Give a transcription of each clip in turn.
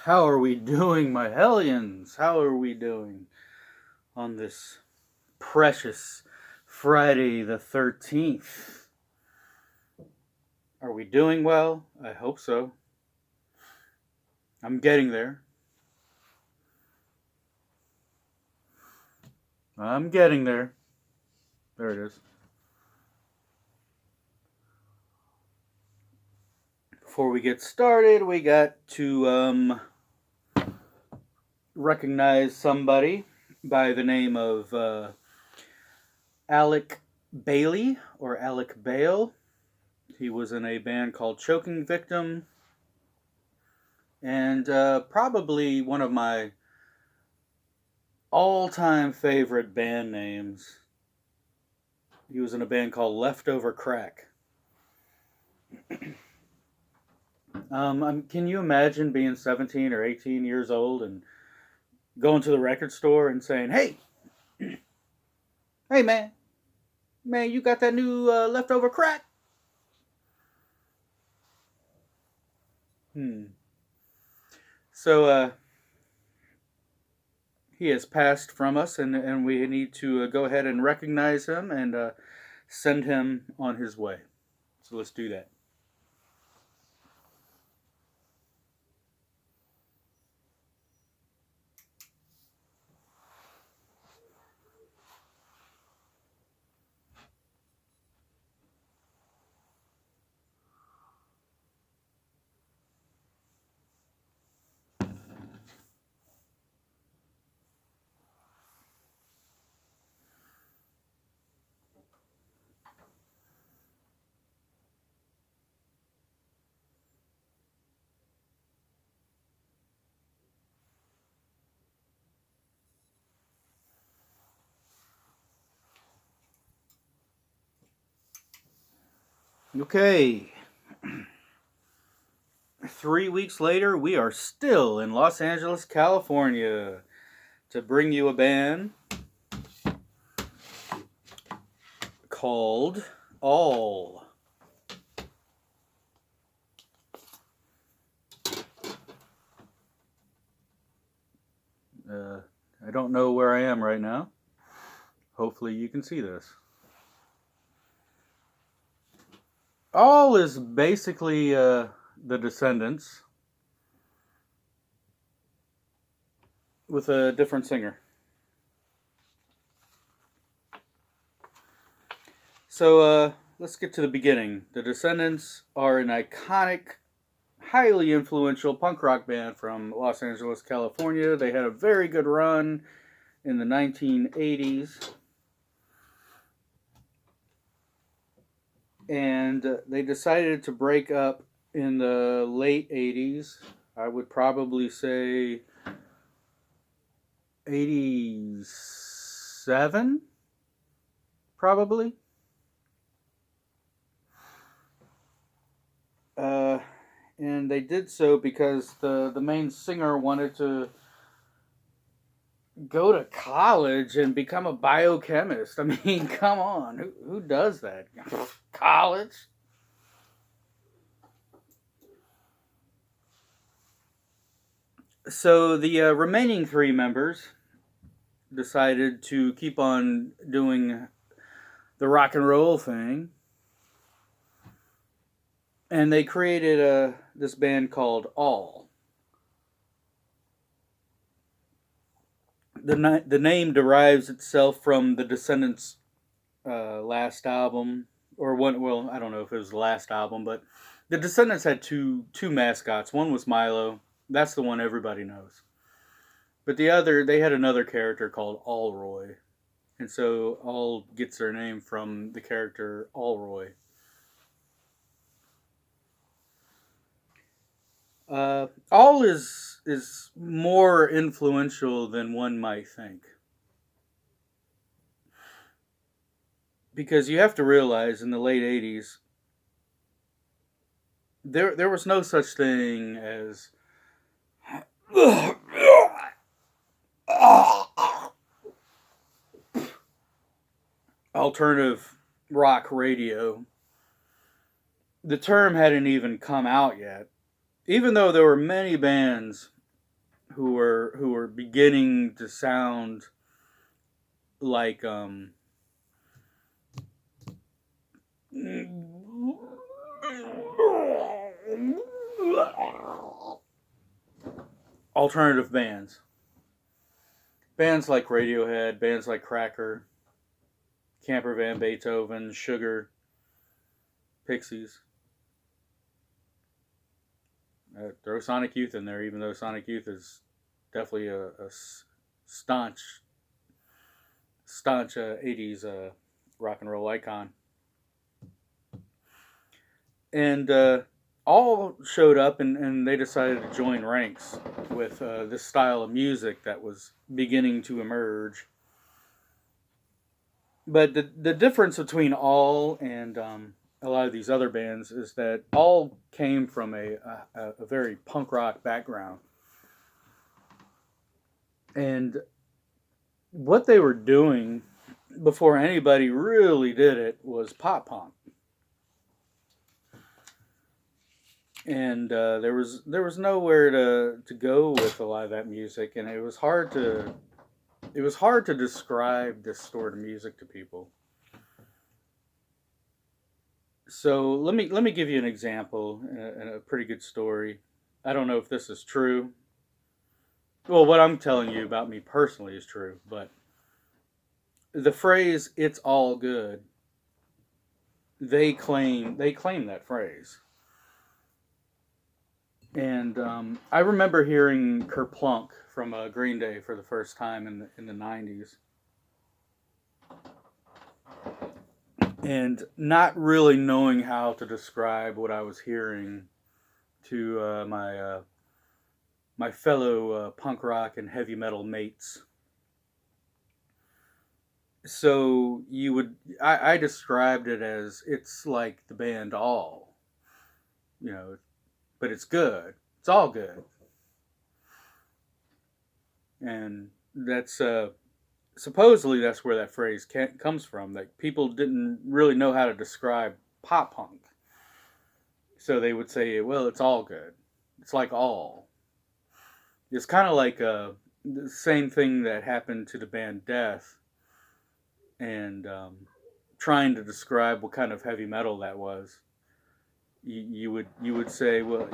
How are we doing, my hellions? How are we doing on this precious Friday the 13th? Are we doing well? I hope so. I'm getting there. I'm getting there. There it is. Before we get started, we got to recognize somebody by the name of Alec Bailey or Alec Bale. He was in a band called Choking Victim, and probably one of my all-time favorite band names. He was in a band called Leftover Crack. Can you imagine being 17 or 18 years old and going to the record store and saying, "Hey, hey, man, you got that new Leftover Crack?" So he has passed from us, and we need to go ahead and recognize him and send him on his way. So let's do that. Okay. 3 weeks later, we are still in Los Angeles, California, to bring you a band called All. I don't know where I am right now. Hopefully you can see this. All is basically the Descendants with a different singer. So let's get to the beginning. The Descendants are an iconic, highly influential punk rock band from Los Angeles, California. They had a very good run in the 1980s. And they decided to break up in the late 80s. I would probably say 87, probably. And they did so because the main singer wanted to go to college and become a biochemist. I mean, come on. Who does that? College? So the remaining three members decided to keep on doing the rock and roll thing. And they created this band called All. The name derives itself from the Descendants' last album, or one. Well, I don't know if it was the last album, but the Descendants had two mascots. One was Milo. That's the one everybody knows. But the other, they had another character called Allroy, and so All gets their name from the character Allroy. All is more influential than one might think. Because you have to realize in the late 80s, there was no such thing as alternative rock radio. The term hadn't even come out yet. even though there were many bands who were beginning to sound like alternative bands like Radiohead, bands like Cracker, Camper Van Beethoven, Sugar, Pixies. Throw Sonic Youth in there, even though Sonic Youth is definitely a staunch 80s rock and roll icon. And all showed up and they decided to join ranks with this style of music that was beginning to emerge. But the difference between All and a lot of these other bands is that All came from a very punk rock background. And what they were doing before anybody really did it was pop punk. And there was nowhere to go with a lot of that music, and it was hard to describe this sort of music to people. So let me give you an example and a pretty good story. I don't know if this is true. Well, what I'm telling you about me personally is true, but the phrase "it's all good," they claim that phrase. And I remember hearing Kerplunk from Green Day for the first time in the 90s. And not really knowing how to describe what I was hearing to my fellow punk rock and heavy metal mates. So I described it as it's like the band All, but it's good. It's all good. And that's supposedly that's where that phrase comes from. That people didn't really know how to describe pop punk, so they would say, "Well, it's all good. It's like All." It's kind of like the same thing that happened to the band Death, and trying to describe what kind of heavy metal that was. You would say, well,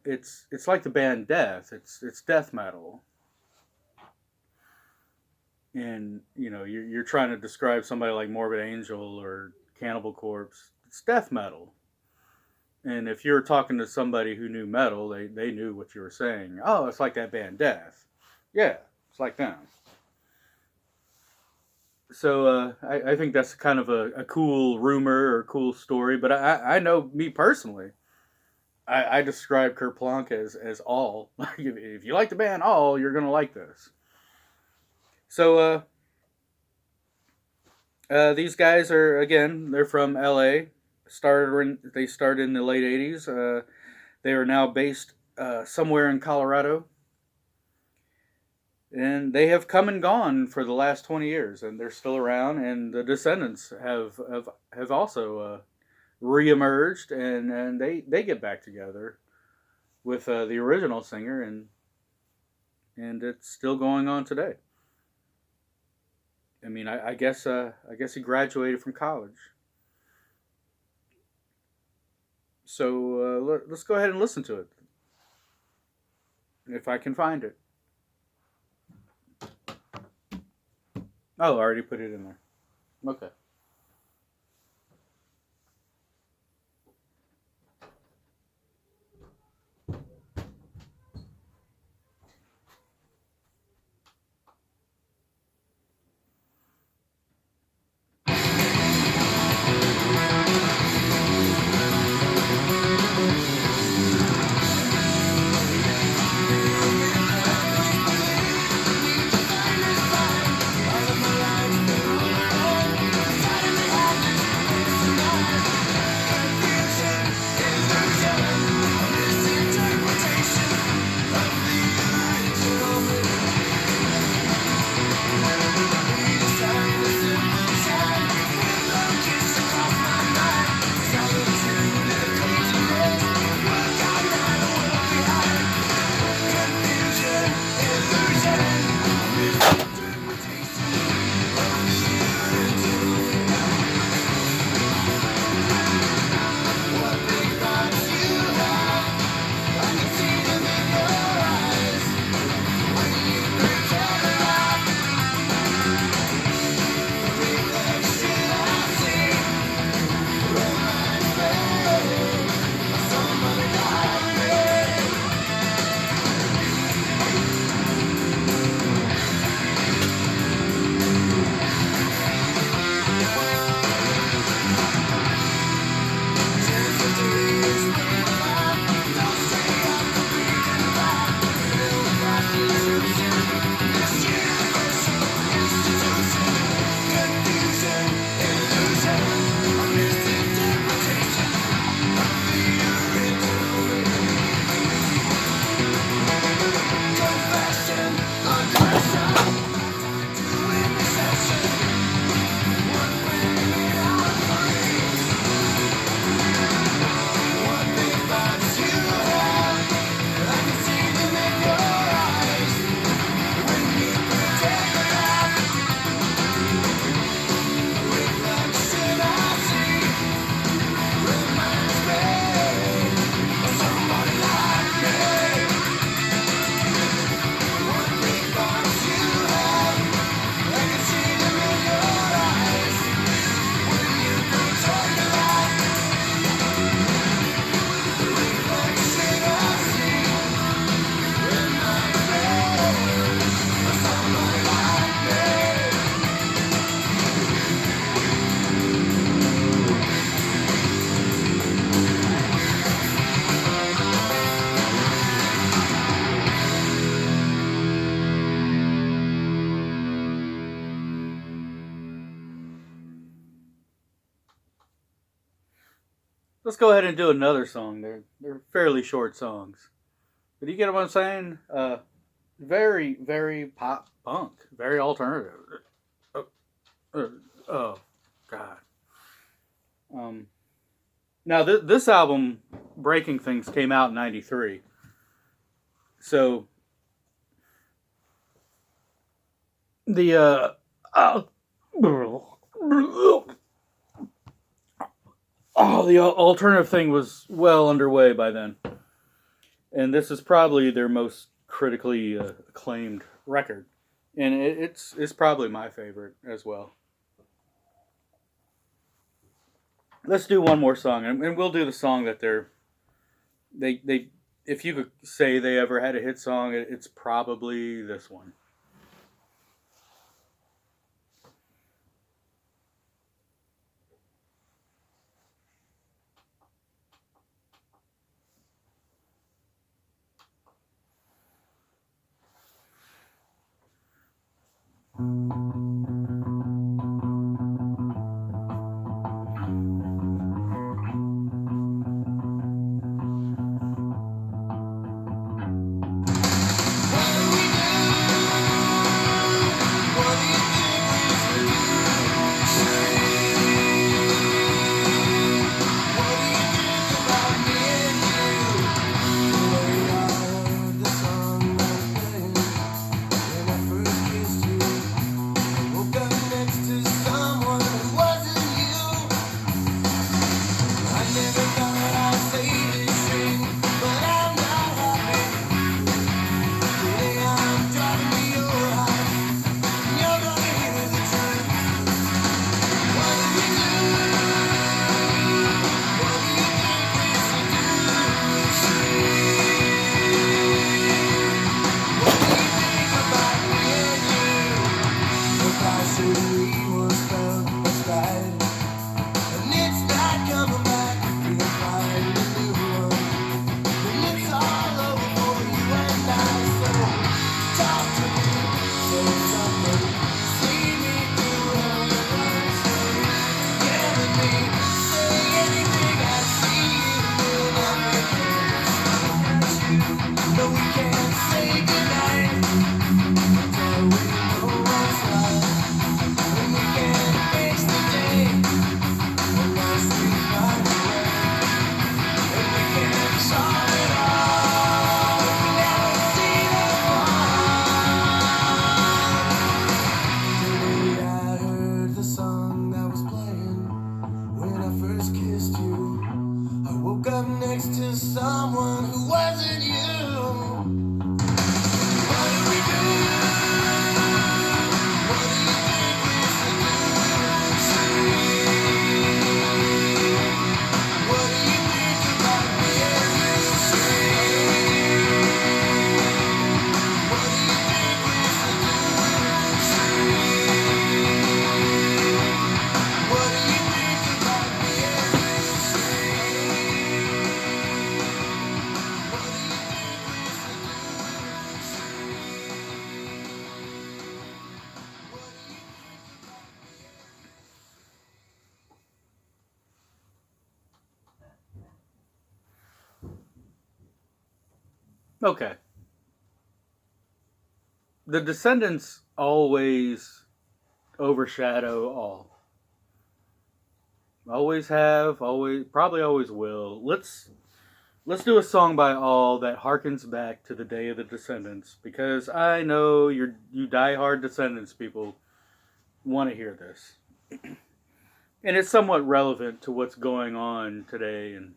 it's like the band Death. It's death metal, and you're trying to describe somebody like Morbid Angel or Cannibal Corpse. It's death metal, and if you're talking to somebody who knew metal, they knew what you were saying. Oh, it's like that band Death. Yeah, it's like them. So I think that's kind of a cool rumor or cool story, but I know me personally. I describe Kerplunk as All. If you like the band All, you're gonna like this. So these guys they're from L.A. They started in the late '80s. They are now based somewhere in Colorado, and they have come and gone for the last 20 years, and they're still around. And the Descendants have also reemerged, and they get back together with the original singer, and it's still going on today. I mean, I guess he graduated from college. So let's go ahead and listen to it, if I can find it. Oh, I already put it in there. Okay. let's go ahead and do another song. They're fairly short songs, but you get what I'm saying? Very very pop punk, very alternative. Oh, oh God. Um, Now this album, Breaking Things, came out in '93. So the the alternative thing was well underway by then, and this is probably their most critically acclaimed record, and it's probably my favorite as well. Let's do one more song, and we'll do the song that they if you could say they ever had a hit song, it's probably this one. Okay. The Descendants always overshadow all. Always have, always probably always will. Let's do a song by All that harkens back to the day of the Descendants, because I know you diehard Descendants people want to hear this, and it's somewhat relevant to what's going on today in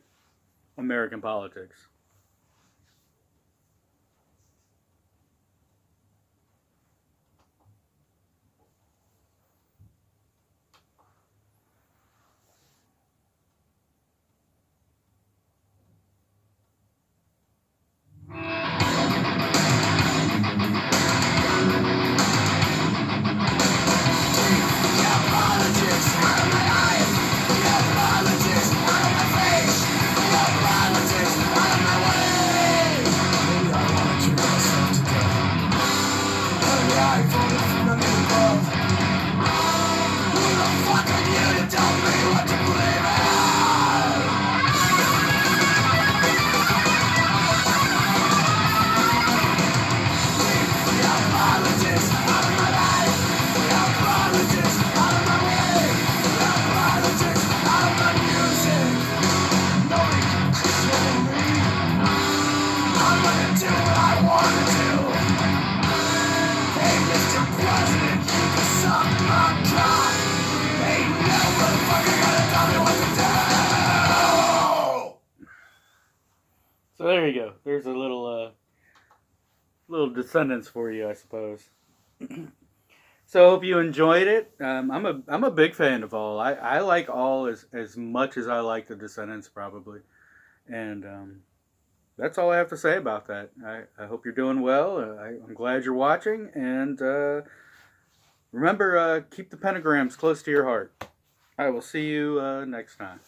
American politics. So there you go. There's a little Descendants for you, I suppose. So I hope you enjoyed it. I'm a big fan of all. I like all as much as I like the Descendants probably, and that's all I have to say about that. I hope you're doing well. I'm glad you're watching, and remember, keep the pentagrams close to your heart. I will see you next time.